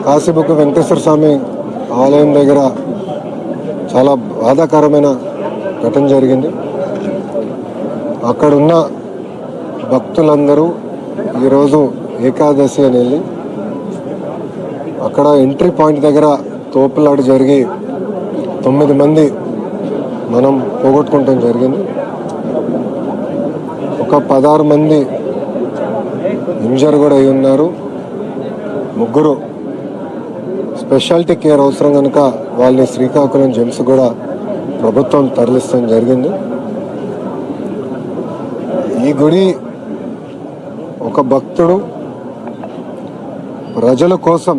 కాశీబుగ్గ వెంకటేశ్వర స్వామి ఆలయం దగ్గర చాలా బాధాకరమైన ఘటన జరిగింది. అక్కడున్న భక్తులందరూ ఈరోజు ఏకాదశి అని వెళ్ళి అక్కడ ఎంట్రీ పాయింట్ దగ్గర తోపులాట జరిగి 9 మంది మనం పోగొట్టుకుంటాం జరిగింది. ఒక 16 మంది ఇంజర్ కూడా అయి ఉన్నారు. 3 స్పెషాలిటీ కేర్ అవసరం కనుక వాళ్ళని శ్రీకాకుళం జెమ్స్ కూడా ప్రభుత్వం తరలిస్తాం జరిగింది. ఈ గుడి ఒక భక్తుడు ప్రజల కోసం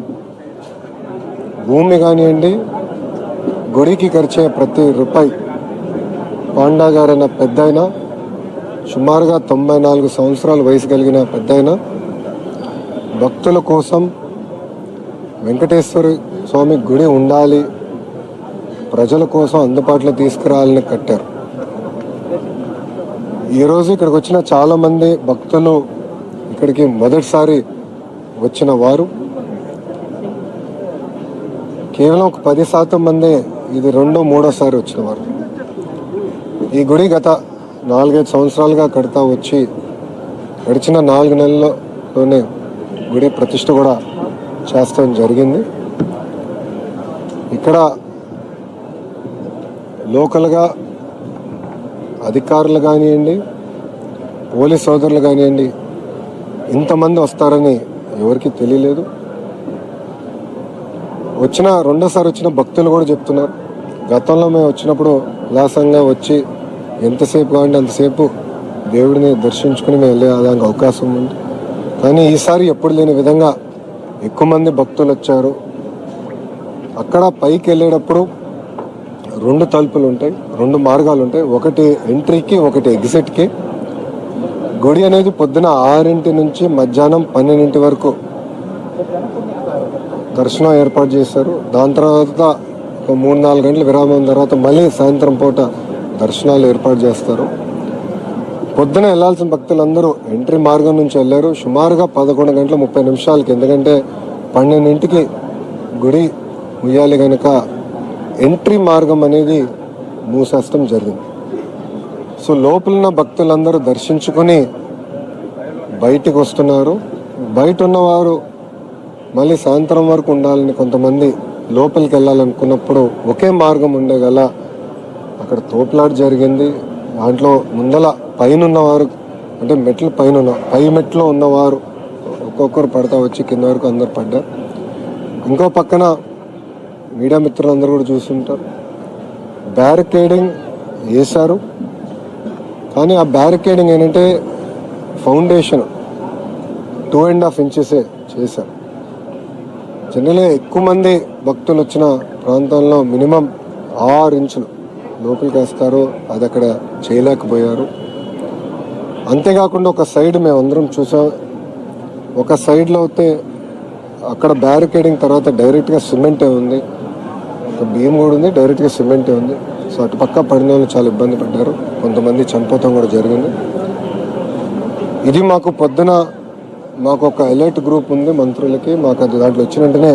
భూమి కానివ్వండి, గుడికి ఖర్చే ప్రతి రూపాయి పాండా గారైన పెద్దాయన, సుమారుగా 94 సంవత్సరాల వయసు కలిగిన పెద్దాయన భక్తుల కోసం వెంకటేశ్వర స్వామి గుడి ఉండాలి, ప్రజల కోసం అందుబాటులో తీసుకురావాలని కట్టారు. ఈరోజు ఇక్కడికి వచ్చిన చాలామంది భక్తులు ఇక్కడికి మొదటిసారి వచ్చిన వారు, కేవలం ఒక 10% మంది ఇది 2వ 3వసారి వచ్చిన వారు. ఈ గుడి గత 4-5 సంవత్సరాలుగా కడతా వచ్చి గడిచిన 4 నెలల్లోనే గుడి ప్రతిష్ఠ కూడా చేస్తాం జరిగింది. ఇక్కడ లోకల్గా అధికారులు కానివ్వండి, పోలీస్ సోదరులు కానివ్వండి, ఇంతమంది వస్తారని ఎవరికి తెలియలేదు. రెండోసారి వచ్చిన భక్తులు కూడా చెప్తున్నారు, గతంలో మేము వచ్చినప్పుడు ఉల్లాసంగా వచ్చి ఎంతసేపు కావాలంటే అంతసేపు దేవుడిని దర్శించుకుని మేము వెళ్ళేదానికి అవకాశం ఉంది. కానీ ఈసారి ఎప్పుడు లేని విధంగా ఎక్కువ మంది భక్తులు వచ్చారు. అక్కడ పైకి వెళ్ళేటప్పుడు 2 తలుపులు ఉంటాయి, 2 మార్గాలు ఉంటాయి. ఒకటి ఎంట్రీకి, ఒకటి ఎగ్జిట్కి. గుడి అనేది పొద్దున 6 నుంచి మధ్యాహ్నం 12 వరకు దర్శనం ఏర్పాటు చేశారు. దాని తర్వాత ఒక 3-4 గంటల విరామం తర్వాత మళ్ళీ సాయంత్రం పూట దర్శనాలు ఏర్పాటు చేస్తారు. పొద్దున వెళ్లాల్సిన భక్తులందరూ ఎంట్రీ మార్గం నుంచి వెళ్ళారు. సుమారుగా 11 గంటల 30 నిమిషాలకి, ఎందుకంటే 12ంటికి గుడి ముయ్యాలి కనుక ఎంట్రీ మార్గం అనేది మూసేయడం జరిగింది. సో లోపలున్న భక్తులందరూ దర్శించుకొని బయటికి వస్తున్నారు. బయట ఉన్నవారు మళ్ళీ సాయంత్రం వరకు ఉండాలని కొంతమంది లోపలికి వెళ్ళాలనుకున్నప్పుడు ఒకే మార్గం ఉండేగల అక్కడ తోపులాట జరిగింది. దాంట్లో ముందల పైన ఉన్నవారు, అంటే మెట్లు పై మెట్లో ఉన్నవారు ఒక్కొక్కరు పడతా వచ్చి కింద వరకు అందరు పడ్డారు. ఇంకో పక్కన మీడియా మిత్రులందరూ కూడా చూస్తుంటారు, బ్యారికేడింగ్ వేశారు. కానీ ఆ బ్యారికేడింగ్ ఏంటంటే ఫౌండేషన్ 2.5 ఇంచెసే చేశారు. జనరల్గా ఎక్కువ మంది భక్తులు వచ్చిన ప్రాంతంలో మినిమం 6 ఇంచులు లోపలికి వేస్తారు. అది అక్కడ చేయలేకపోయారు. అంతేకాకుండా ఒక సైడ్ మేము అందరం చూసాం, ఒక సైడ్లో అయితే అక్కడ బ్యారికేడింగ్ తర్వాత డైరెక్ట్గా సిమెంటే ఉంది, ఒక బీమ్ కూడా ఉంది, డైరెక్ట్గా సిమెంటే ఉంది. సో అటు పక్క పడిన వాళ్ళు చాలా ఇబ్బంది పడ్డారు, కొంతమంది చనిపోతాం కూడా జరిగింది. ఇది మాకు పొద్దున మాకు ఒక అలర్ట్ గ్రూప్ ఉంది మంత్రులకి. మాకు అది దాంట్లో వచ్చిన వెంటనే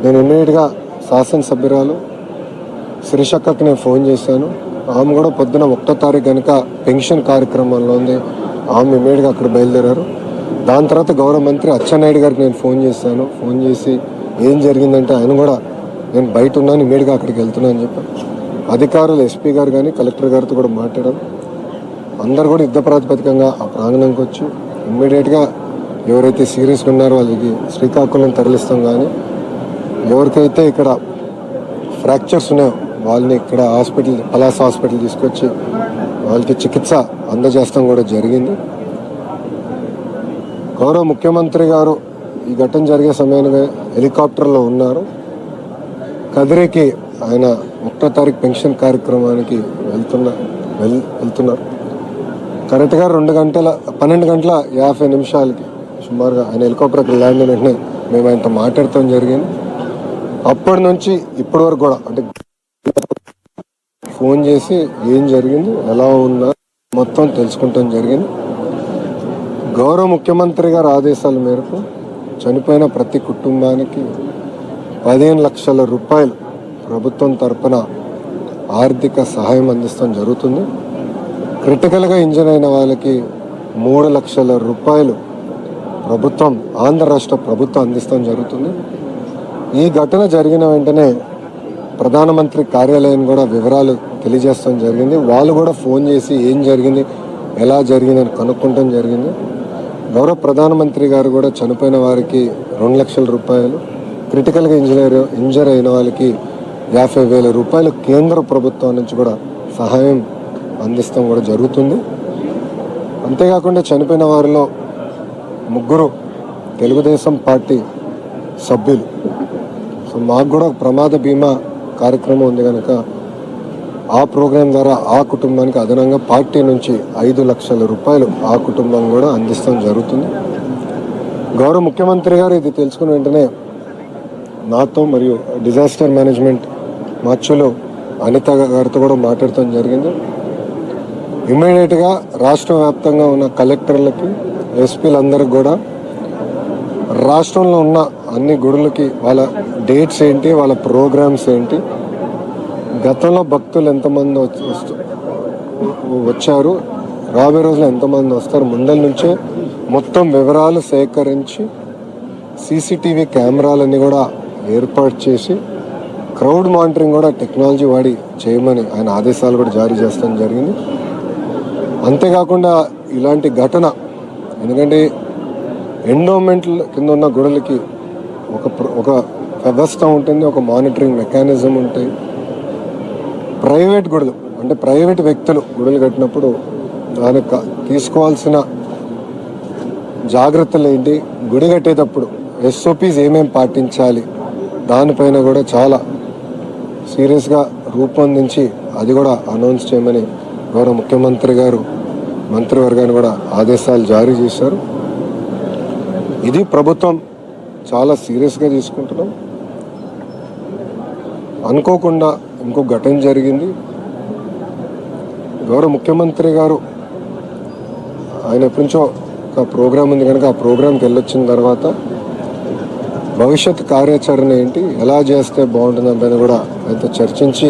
నేను ఇమ్మీడియట్గా శాసనసభ్యురాలు శిరీషక్కకి నేను ఫోన్ చేశాను. ఆమె కూడా పొద్దున 1వ తారీఖు కనుక పెన్షన్ కార్యక్రమంలో ఉంది, ఆమె ఇమ్మీడియట్గా అక్కడ బయలుదేరారు. దాని తర్వాత గౌరవ మంత్రి అచ్చెన్నాయుడు గారికి నేను ఫోన్ చేశాను. ఫోన్ చేసి ఏం జరిగిందంటే ఆయన కూడా నేను బయట ఉన్నాను, ఇమ్మీడియట్గా అక్కడికి వెళ్తున్నాను అని చెప్పాను. అధికారులు ఎస్పీ గారు కానీ కలెక్టర్ గారితో కూడా మాట్లాడారు. అందరు కూడా యుద్ధ ప్రాతిపదికంగా ఆ ప్రాంగణంకి వచ్చి ఇమ్మీడియట్గా ఎవరైతే సీరియస్గా ఉన్నారో వాళ్ళకి శ్రీకాకుళం తరలిస్తాం. కానీ ఎవరికైతే ఇక్కడ ఫ్రాక్చర్స్ ఉన్నాయో వాళ్ళని ఇక్కడ పలాస హాస్పిటల్ తీసుకొచ్చి వాళ్ళకి చికిత్స అందజేస్తాం కూడా జరిగింది. గౌరవ ముఖ్యమంత్రి గారు ఈ ఘటన జరిగే సమయానికి హెలికాప్టర్లో ఉన్నారు. కదిరికి ఆయన 1వ తారీఖు పెన్షన్ కార్యక్రమానికి వెళ్తున్నారు. కరెక్ట్గా 12 గంటల 50 నిమిషాలకి సుమారుగా ఆయన హెలికాప్టర్కి ల్యాండ్ అయిన వెంటనే మేము ఆయనతో మాట్లాడటం జరిగింది. అప్పటి నుంచి ఇప్పటి వరకు కూడా అంటే ఫోన్ చేసి ఏం జరిగింది, ఎలా ఉన్నా మొత్తం తెలుసుకుంటాం జరిగింది. గౌరవ ముఖ్యమంత్రి గారి ఆదేశాల మేరకు చనిపోయిన ప్రతి కుటుంబానికి 15 లక్షల రూపాయలు ప్రభుత్వం తరపున ఆర్థిక సహాయం అందిస్తాం జరుగుతుంది. క్రిటికల్గా ఇంజన్ అయిన వాళ్ళకి 3 లక్షల రూపాయలు ప్రభుత్వం, ఆంధ్ర రాష్ట్ర ప్రభుత్వం అందిస్తాం జరుగుతుంది. ఈ ఘటన జరిగిన వెంటనే ప్రధానమంత్రి కార్యాలయం కూడా వివరాలు తెలియజేస్తాం జరిగింది. వాళ్ళు కూడా ఫోన్ చేసి ఏం జరిగింది, ఎలా జరిగింది అని కనుక్కుంటాం జరిగింది. గౌరవ ప్రధానమంత్రి గారు కూడా చనిపోయిన వారికి 2 లక్షల రూపాయలు, క్రిటికల్గా ఇంజర్ అయిన వాళ్ళకి 50,000 రూపాయలు కేంద్ర ప్రభుత్వం నుంచి కూడా సహాయం అందిస్తాం కూడా జరుగుతుంది. అంతేకాకుండా చనిపోయిన వారిలో 3 తెలుగుదేశం పార్టీ సభ్యులు. సో మాకు కూడా ప్రమాద బీమా కార్యక్రమం ఉంది కనుక ఆ ప్రోగ్రాం ద్వారా ఆ కుటుంబానికి అదనంగా పార్టీ నుంచి 5 లక్షల రూపాయలు ఆ కుటుంబం కూడా అందిస్తాం జరుగుతుంది. గౌరవ ముఖ్యమంత్రి గారు ఇది తెలుసుకున్న వెంటనే నాతో మరియు డిజాస్టర్ మేనేజ్మెంట్ మార్చులు అనిత గారితో కూడా మాట్లాడటం జరిగింది. ఇమ్మీడియట్గా రాష్ట్ర వ్యాప్తంగా ఉన్న కలెక్టర్లకి, ఎస్పీలందరికీ కూడా రాష్ట్రంలో ఉన్న అన్ని గుడులకి వాళ్ళ డేట్స్ ఏంటి, వాళ్ళ ప్రోగ్రామ్స్ ఏంటి, గతంలో భక్తులు ఎంతమంది వచ్చారు, రాబోయే రోజులు ఎంతమంది వస్తారు, ముందల నుంచే మొత్తం వివరాలు సేకరించి సీసీటీవీ కెమెరాలన్నీ కూడా ఏర్పాటు చేసి క్రౌడ్ మానిటరింగ్ కూడా టెక్నాలజీ వాడి చేయమని ఆయన ఆదేశాలు కూడా జారీ చేస్తాం జరిగింది. అంతేకాకుండా ఇలాంటి ఘటన, ఎందుకంటే ఎండోమెంట్ కింద ఉన్న గుడులకి ఒక వ్యవస్థ ఉంటుంది, ఒక మానిటరింగ్ మెకానిజం ఉంటాయి. ప్రైవేట్ గుడులు అంటే ప్రైవేట్ వ్యక్తులు గుడులు కట్టినప్పుడు దానికి తీసుకోవాల్సిన జాగ్రత్తలు ఏంటి, గుడి కట్టేటప్పుడు ఎస్ఓపీస్ ఏమేమి పాటించాలి, దానిపైన కూడా చాలా సీరియస్గా రూపొందించి అది కూడా అనౌన్స్ చేయమని గౌరవ ముఖ్యమంత్రి గారు మంత్రివర్గాన్ని కూడా ఆదేశాలు జారీ చేశారు. ఇది ప్రభుత్వం చాలా సీరియస్గా తీసుకుంటున్నాం. అనుకోకుండా ఇంకో ఘటన జరిగింది. గౌరవ ముఖ్యమంత్రి గారు ఆయన ఎప్పటి నుంచో ఒక ప్రోగ్రాం ఉంది కనుక ఆ ప్రోగ్రాంకి వెళ్ళొచ్చిన తర్వాత భవిష్యత్ కార్యాచరణ ఏంటి, ఎలా చేస్తే బాగుంటుందని పైన కూడా ఆయనతో చర్చించి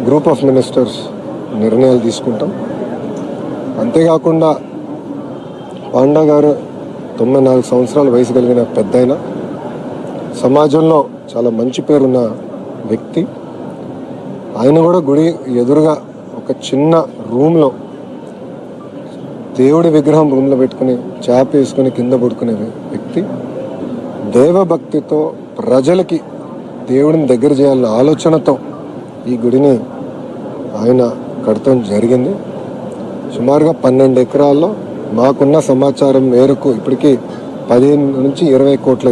గ్రూప్ ఆఫ్ మినిస్టర్స్ నిర్ణయాలు తీసుకుంటాం. అంతేకాకుండా పాండా గారు 94 సంవత్సరాల వయసు కలిగిన పెద్దయిన, సమాజంలో చాలా మంచి పేరున్న వ్యక్తి. ఆయన కూడా గుడి ఎదురుగా ఒక చిన్న రూమ్లో దేవుడి విగ్రహం రూమ్లో పెట్టుకుని చాప వేసుకుని కింద పడుకునే వ్యక్తి. దేవభక్తితో ప్రజలకి దేవుడిని దగ్గర చేయాలన్న ఆలోచనతో ఈ గుడిని ఆయన కడతాం జరిగింది. సుమారుగా 12 ఎకరాల్లో మాకున్న సమాచారం మేరకు ఇప్పటికీ 15 నుంచి 20 కోట్ల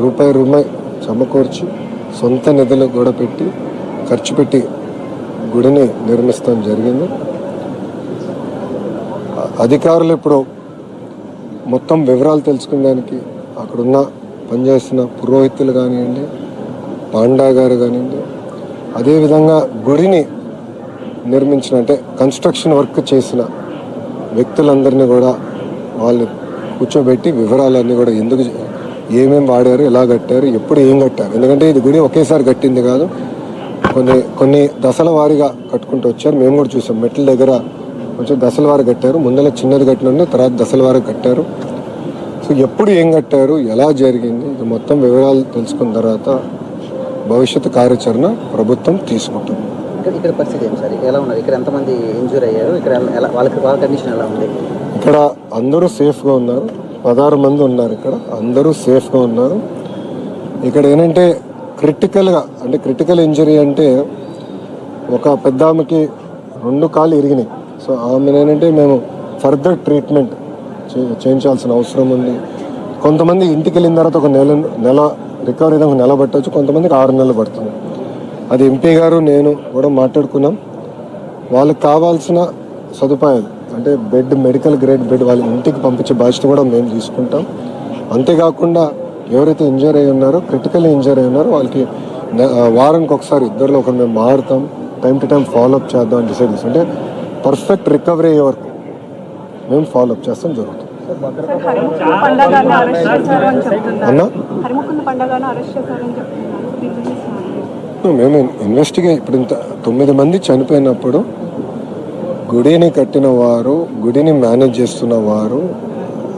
రూపాయి సమకూర్చి సొంత నిధులు కూడా పెట్టి ఖర్చు పెట్టి గుడిని నిర్మిస్తాం జరిగింది. అధికారులు ఇప్పుడు మొత్తం వివరాలు తెలుసుకునేదానికి అక్కడున్న పనిచేస్తున్న పురోహితులు కానివ్వండి, పాండా గారు కానివ్వండి, అదేవిధంగా గుడిని నిర్మించిన అంటే కన్స్ట్రక్షన్ వర్క్ చేసిన వ్యక్తులందరినీ కూడా వాళ్ళు కూర్చోబెట్టి వివరాలన్నీ కూడా ఎందుకు ఏమేమి వాడారు, ఎలా కట్టారు, ఎప్పుడు ఏం కట్టారు. ఎందుకంటే ఇది గుడి ఒకేసారి కట్టింది కాదు, కొన్ని దశల వారీగా కట్టుకుంటూ వచ్చారు. మేము కూడా చూసాం, మెట్ల దగ్గర కొంచెం దశల వారు కట్టారు, ముందర చిన్నది కట్టిన తర్వాత దశల వారు కట్టారు. సో ఎప్పుడు ఏం కట్టారు, ఎలా జరిగింది, ఇది మొత్తం వివరాలు తెలుసుకున్న తర్వాత భవిష్యత్తు కార్యాచరణ ప్రభుత్వం తీసుకుంటుంది. ఇక్కడ పరిస్థితి ఏం సార్, ఎలా ఉన్నది, ఇక్కడ ఎంతమంది ఇంజూర్ అయ్యారు, ఇక్కడ వాళ్ళ కండిషన్ ఎలా ఉంది? ఇక్కడ అందరూ సేఫ్గా ఉన్నారు, 16 మంది ఉన్నారు. ఇక్కడ అందరూ సేఫ్గా ఉన్నారు. ఇక్కడ ఏంటంటే క్రిటికల్ ఇంజరీ అంటే ఒక పెద్ద ఆమెకి 2 కాళ్ళు ఇరిగినాయి. సో ఆమె ఏంటంటే మేము ఫర్దర్ ట్రీట్మెంట్ చేయించాల్సిన అవసరం ఉంది. కొంతమంది ఇంటికి వెళ్ళిన తర్వాత ఒక నెల రికవరీ ఒక నెల పట్టవచ్చు, కొంతమందికి 6 నెలలు పడుతుంది. అది ఎంపీ గారు నేను కూడా మాట్లాడుకున్నాం. వాళ్ళకి కావాల్సిన సదుపాయాలు అంటే బెడ్, మెడికల్ గ్రేడ్ బెడ్ వాళ్ళ ఇంటికి పంపించే బాధ్యత కూడా మేము తీసుకుంటాం. అంతేకాకుండా ఎవరైతే ఇంజర్ అయి ఉన్నారో, క్రిటికల్ ఇంజర్ అయి ఉన్నారో వాళ్ళకి వారానికి ఒకసారి ఇద్దరిలో ఒకరు మేము మారుతాం, టైం టు టైం ఫాలోఅప్ చేద్దాం అని డిసైడ్ చేస్తాం. అంటే పర్ఫెక్ట్ రికవరీ అయ్యే వరకు మేము ఫాలోఅప్ చేస్తాం జరుగుతుంది. హరిముకుంద పండగని అరెస్ట్ చేశారు అని చెప్తున్నారు. అన్నా హరిముకుంద పండగని అరెస్ట్ చేశారని చెప్తున్నారు. దీని గురించి మాట్లాడండి. మేము ఇన్వెస్టిగేట్ ఇప్పుడు ఇంత 9 మంది చనిపోయినప్పుడు గుడిని కట్టిన వారు, గుడిని మేనేజ్ చేస్తున్న వారు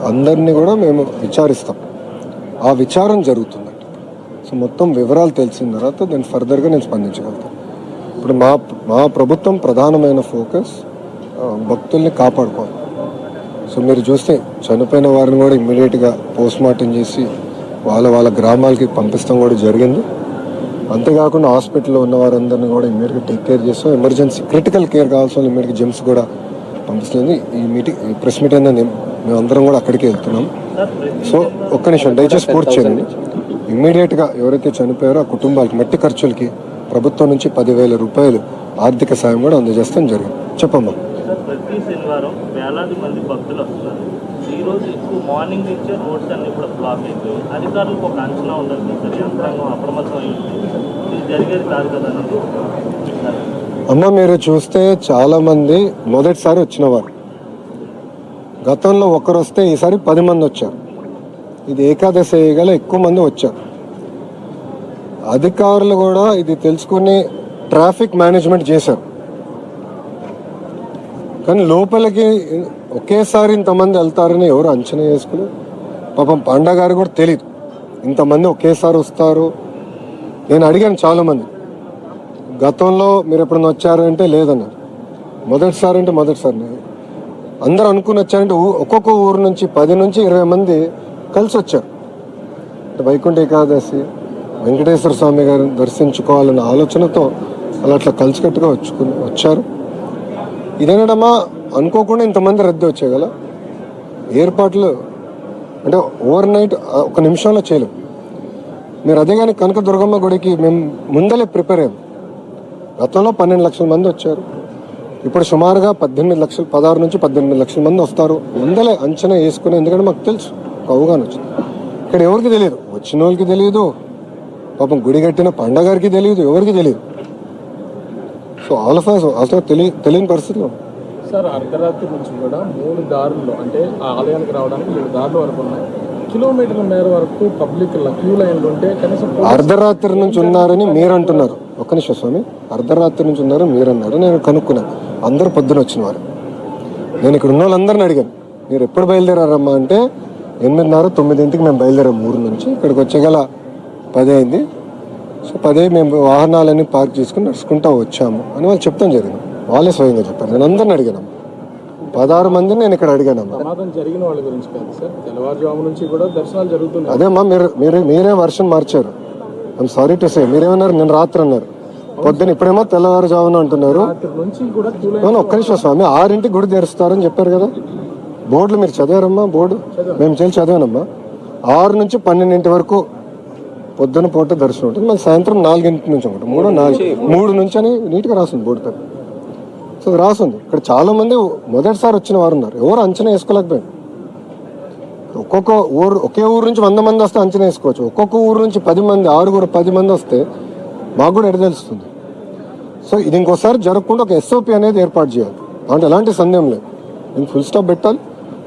అందరినీ కూడా మేము విచారిస్తాం. ఆ విచారం జరుగుతుందండి. సో మొత్తం వివరాలు తెలిసిన తర్వాత నేను ఫర్దర్గా నేను స్పందించగలుగుతాను. ఇప్పుడు మా ప్రభుత్వం ప్రధానమైన ఫోకస్ భక్తుల్ని కాపాడుకోవాలి. సో మీరు చూస్తే చనిపోయిన వారిని కూడా ఇమ్మీడియట్గా పోస్ట్ మార్టం చేసి వాళ్ళ గ్రామాలకి పంపిస్తాం కూడా జరిగింది. అంతేకాకుండా హాస్పిటల్లో ఉన్న వారందరినీ కూడా ఇమ్మీడియట్గా టేక్ కేర్ చేస్తాం. ఎమర్జెన్సీ క్రిటికల్ కేర్ కావాల్సిన వాళ్ళు ఇమ్మీడియట్గా జిమ్స్ కూడా పంపిస్తుంది. ఈ ప్రెస్ మీట్ అయినా మేమందరం కూడా అక్కడికే వెళ్తున్నాం. సో ఒక్క నిమిషం దయచేసి పూర్తి చేయండి. ఇమ్మీడియట్గా ఎవరైతే చనిపోయారో ఆ కుటుంబాలకి మట్టి ఖర్చులకి ప్రభుత్వం నుంచి 10,000 రూపాయలు ఆర్థిక సాయం కూడా అందజేస్తాం జరిగింది. చెప్పమ్మా. ప్రతి శనివారం వేలాది మంది భక్తులు వస్తున్నారు. ఈ రోజు ఎక్కువ మార్నింగ్ నుంచే రోడ్స్ అన్ని కూడా బ్లాక్ అయిపోయి అధికారులకు ఒక అంచనా ఉండాలి సార్. యంత్రాంగం అప్రమత్తం అయ్యింది. ఇది జరిగేది కాదు కదా అనేది. అమ్మ మీరు చూస్తే చాలా మంది మొదటిసారి వచ్చిన వారు, గతంలో ఒకరు వస్తే ఈసారి 10 మంది వచ్చారు. ఇది ఏకాదశి గల ఎక్కువ మంది వచ్చారు. అధికారులు కూడా ఇది తెలుసుకుని ట్రాఫిక్ మేనేజ్మెంట్ చేశారు. కానీ లోపలికి ఒకేసారి ఇంతమంది వెళ్తారని ఎవరు అంచనా చేసుకుని, పాపం పండా గారు కూడా తెలియదు ఇంతమంది ఒకేసారి వస్తారు. నేను అడిగాను చాలామంది, గతంలో మీరు ఎప్పుడైనా వచ్చారంటే లేదన్నారు, మొదటిసారి అంటే మొదటిసారి. అందరూ అనుకుని వచ్చారంటే ఒక్కొక్క ఊరు నుంచి 10 నుంచి 20 మంది కలిసి వచ్చారు. వైకుంఠ ఏకాదశి వెంకటేశ్వర స్వామి గారిని దర్శించుకోవాలన్న ఆలోచనతో అట్లా కలిసికట్టుగా వచ్చారు. ఇదేనమ్మా అనుకోకుండా ఇంతమంది రద్దీ వచ్చాయి కదా. ఏర్పాట్లు అంటే ఓవర్ నైట్ ఒక నిమిషంలో చేయలేము. మీరు అదే కానీ కనకదుర్గమ్మ గుడికి మేము ముందలే ప్రిపేర్ అయ్యాం. గతంలో 12 లక్షల మంది వచ్చారు. ఇప్పుడు సుమారుగా 16 నుంచి 18 లక్షల మంది వస్తారు. ముందలే అంచనా వేసుకునే, ఎందుకంటే మాకు తెలుసు ఒక అవగాహన వచ్చింది. ఇక్కడ ఎవరికి తెలియదు, వచ్చిన వాళ్ళకి తెలియదు, పాపం గుడి కట్టిన పండగారికి తెలియదు, ఎవరికి తెలియదు. సో ఆల్ ఆఫ్ అస్ అసలు తెలియని పరిస్థితిలో. సార్ అర్ధరాత్రి నుంచి కూడా 3 దారుల్లో, అంటే ఆ ఆలయానికి రావడానికి 3 దారుల వరకు ఉన్నాయి. కిలోమీటర్ల మేర వరకు పబ్లిక్ క్యూ లైన్లు ఉంటే కనీసం అర్ధరాత్రి నుంచి ఉన్నారని మీరు అంటున్నారు. ఒక్క నిమిషం స్వామి, అర్ధరాత్రి నుంచి ఉన్నారని మీరు అన్నారు. నేను కనుక్కున్నాను, అందరూ పొద్దున వచ్చిన వారు. నేను ఇక్కడ ఉన్న వాళ్ళందరిని అడిగాను, మీరు ఎప్పుడు బయలుదేరారమ్మా అంటే 8:30, 9ంటికి మేము బయలుదేరాం ఊరు నుంచి. ఇక్కడికి వచ్చేగల 10 అయింది. సో 10 మేము వాహనాలన్నీ పార్క్ చేసుకుని నడుచుకుంటూ వచ్చాము అని వాళ్ళు చెప్తాం జరిగింది. వాళ్ళే స్వయంగా చెప్పారు. నేను అందరిని అడిగాను, 16 మందిని నేను ఇక్కడ అడిగానమ్మా. ప్రమాదం జరిగిన వాళ్ళ గురించి కాదు సార్, తెల్లవారుజాము నుంచి కూడా దర్శనాలు జరుగుతున్నాయి. అదేమ్మా, మీరే వర్షన్ మార్చారు. I'm sorry to say. మీరేమన్నారు, నేను రాత్రి అన్నారు, పొద్దున ఇప్పుడేమో తెల్లవారుజామున అంటున్నారు. ఒక్క నిమిషం స్వామి, 6ంటికి గుడి తెరుస్తారని చెప్పారు కదా. బోర్డులు మీరు చదివారమ్మా? బోర్డు మేము చదివానమ్మా. 6 నుంచి 12 వరకు పొద్దున పూట దర్శనం ఉంటుంది. మళ్ళీ సాయంత్రం 4 నుంచి ఒకటి 3 నుంచి అని నీట్గా రాస్తుంది బోర్డు పైన. సో రాస్తుంది. ఇక్కడ చాలా మంది మొదటిసారి వచ్చిన వారు ఉన్నారు. ఎవరు అంచనా వేసుకోలేకపోయారు. ఒక్కొక్క ఊరు, ఒకే ఊరు నుంచి 100 మంది వస్తే అంచనా వేసుకోవచ్చు. ఒక్కొక్క ఊరు నుంచి 10 మంది, 10 మంది వస్తే మాకు కూడా ఎడ తెలుస్తుంది. సో ఇది ఇంకోసారి జరగకుండా ఒక SOP అనేది ఏర్పాటు చేయాలి. అంటే ఎలాంటి సందేహం లేదు, ఇంక ఫుల్ స్టాప్ పెట్టాలి.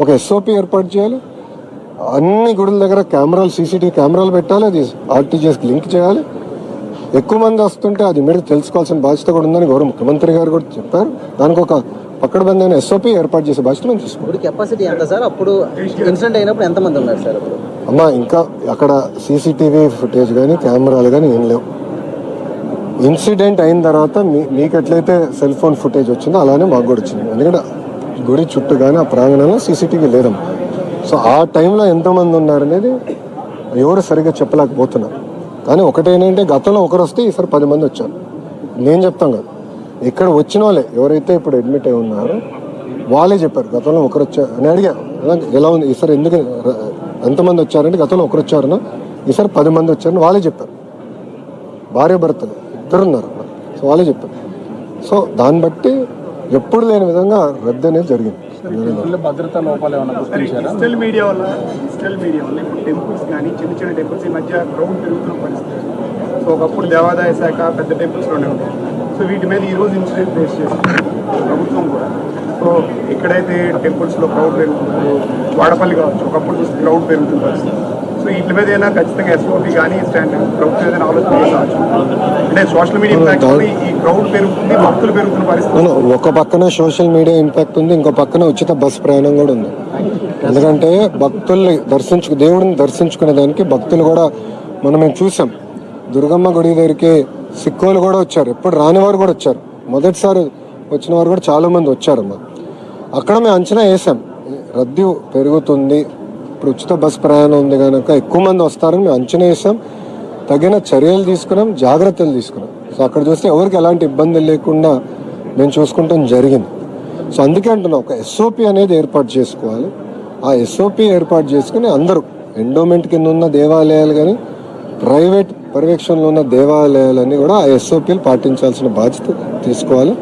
ఒక SOP ఏర్పాటు చేయాలి. అన్ని గుడుల దగ్గర కెమెరాలు, CCTV కెమెరాలు పెట్టాలి. అది RTGSకి లింక్ చేయాలి. ఎక్కువ మంది వస్తుంటే అది మీరు తెలుసుకోవాల్సిన బాధ్యత కూడా ఉందని గౌరవ ముఖ్యమంత్రి గారు కూడా చెప్పారు. దానికి ఒక పక్కడబందైన SOP ఏర్పాటు చేసే బాధ్యత మేము తీసుకుంటాం. కెపాసిటీ ఎంత సార్? అప్పుడు ఇన్సిడెంట్ అయినప్పుడు ఎంతమంది ఉన్నారు సార్ అప్పుడు? అమ్మా ఇంకా అక్కడ CCTV ఫుటేజ్ కానీ కెమెరాలు కానీ ఏం లేవు. ఇన్సిడెంట్ అయిన తర్వాత మీకు ఎట్లయితే సెల్ ఫోన్ ఫుటేజ్ వచ్చిందో అలానే మాకు కూడా వచ్చింది. ఎందుకంటే గుడి చుట్టూ కానీ ఆ ప్రాంగణంలో CCTV లేదమ్మా. సో ఆ టైంలో ఎంతమంది ఉన్నారనేది ఎవరు సరిగ్గా చెప్పలేకపోతున్నారు. కానీ ఒకటేంటంటే గతంలో ఒకరు వస్తే ఈసారి 10 మంది వచ్చారు. నేను చెప్తాం కదా, ఇక్కడ వచ్చిన వాళ్ళే ఎవరైతే ఇప్పుడు అడ్మిట్ అయి ఉన్నారో వాళ్ళే చెప్పారు గతంలో ఒకరు వచ్చారు అని. అడిగా ఎలా ఉంది ఈసారి, ఎందుకు ఎంతమంది వచ్చారంటే గతంలో ఒకరు వచ్చారన్నా, ఈసారి 10 మంది వచ్చారని వాళ్ళే చెప్పారు. భార్య భర్తలు 2 ఉన్నారు. సో వాళ్ళే చెప్పారు. సో దాన్ని బట్టి ఎప్పుడు లేని విధంగా రద్దు అనేది జరిగింది. భద్రతా లోపాలు ఏమైనా గుర్తించారా? డిజిటల్ మీడియా వల్ల ఇప్పుడు టెంపుల్స్ కానీ చిన్న టెంపుల్స్ ఈ మధ్య క్రౌడ్ పెరుగుతున్న పరిస్థితి. సో ఒకప్పుడు దేవాదాయ శాఖ పెద్ద టెంపుల్స్లోనే ఉంటాయి. సో వీటి మీద ఈరోజు ఇన్సిడెంట్ ఫేస్ చేస్తుంది ప్రభుత్వం కూడా. సో ఎక్కడైతే టెంపుల్స్లో క్రౌడ్ పెరుగుతుందో, వాడపల్లి కావచ్చు, ఒకప్పుడు చూస్తే క్రౌడ్ పెరుగుతుంది పరిస్థితి. సో వీటి మీద అయినా ఖచ్చితంగా ఎస్ఓపి కానీ స్టాండ్ ప్రభుత్వం ఏదైనా ఆలోచన చేయాలి. అంటే సోషల్ మీడియా ఇంపాక్ట్ ఈ క్రౌడ్ పెరుగుతుంది, భక్తులు పెరుగుతున్న పరిస్థితి. అవును, ఒక పక్కన సోషల్ మీడియా ఇంపాక్ట్ ఉంది, ఇంకో పక్కన ఉచిత బస్ ప్రయాణం కూడా ఉంది. ఎందుకంటే భక్తుల్ని దేవుడిని దర్శించుకునే దానికి భక్తులు కూడా మనం చూసాం. దుర్గమ్మ గుడి దగ్గరికి సిక్కోలు కూడా వచ్చారు, ఎప్పుడు రాని వారు కూడా వచ్చారు, మొదటిసారి వచ్చిన వారు కూడా చాలా మంది వచ్చారమ్మా. అక్కడ మేము అంచనా వేసాం రద్దీ పెరుగుతుంది, ఇప్పుడు ఉచిత బస్ ప్రయాణం ఉంది కనుక ఎక్కువ మంది వస్తారని మేము అంచనా వేసాం. తగిన చర్యలు తీసుకున్నాం, జాగ్రత్తలు తీసుకున్నాం. సో అక్కడ చూస్తే ఎవరికి ఎలాంటి ఇబ్బందులు లేకుండా మేము చూసుకుంటాం జరిగింది. సో అందుకే అంటున్నాం, ఒక ఎస్ఓపి అనేది ఏర్పాటు చేసుకోవాలి. ఆ ఎస్ఓపి ఏర్పాటు చేసుకుని అందరూ ఎండోమెంట్ కింద ఉన్న దేవాలయాలు కానీ ప్రైవేట్ పర్యవేక్షణలో ఉన్న దేవాలయాలన్నీ కూడా ఆ ఎస్ఓపీలు పాటించాల్సిన బాధ్యత తీసుకోవాలి.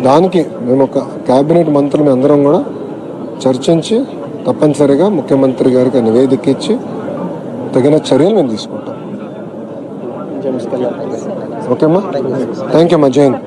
దానికి మేము ఒక క్యాబినెట్ మంత్రులు అందరం కూడా చర్చించి తప్పనిసరిగా ముఖ్యమంత్రి గారికి నివేదిక ఇచ్చి తగిన చర్యలు మేము తీసుకుంటాం. ఓకేమ్మా, థ్యాంక్ యూ అమ్మా, జయంత్.